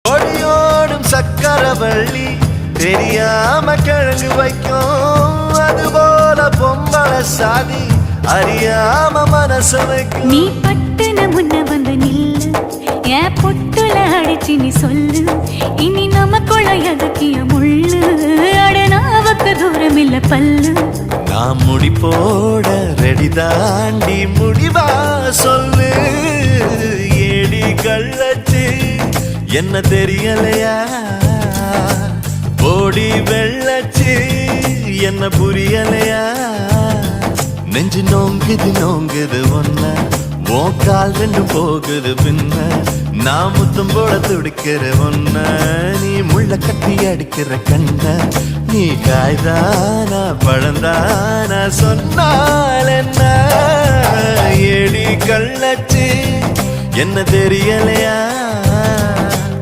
ஒடியோடும் சக்கரவள்ளி தெரியாம கிழங்கு வைக்கும், அதுபோல பொம்பள சாதி அறியாம மனச வைக்கும். நீ பட்டுன முன்ன வந்து நில்லு, என் பொட்டுல அடிச்சு நீ சொல்லு, இனி நமக்குள்ள எதுக்கிய முள்ளு, அடனாவுக்கு தூரம் இல்ல பல்லு. நான் முடி போட ரெடி தாண்டி முடிவா சொல்லு, ஏடி கள்ளச்சு என்ன தெரியலையா, போடி வெள்ளச்சு என்ன புரியலையா, நெஞ்சு நோங்குது நோங்குது ஒன்ன, கால் ரெண்டு போகுது பின்ன, நான் முத்தம் போட துடிக்கிற ஒன்ன, நீ முள்ள கட்டி அடிக்கிற கண்ண, நீ காய்தானா பழந்தானா சொன்னால் என்ன, ஏடி கள்ளச்சு என்ன தெரியலையா.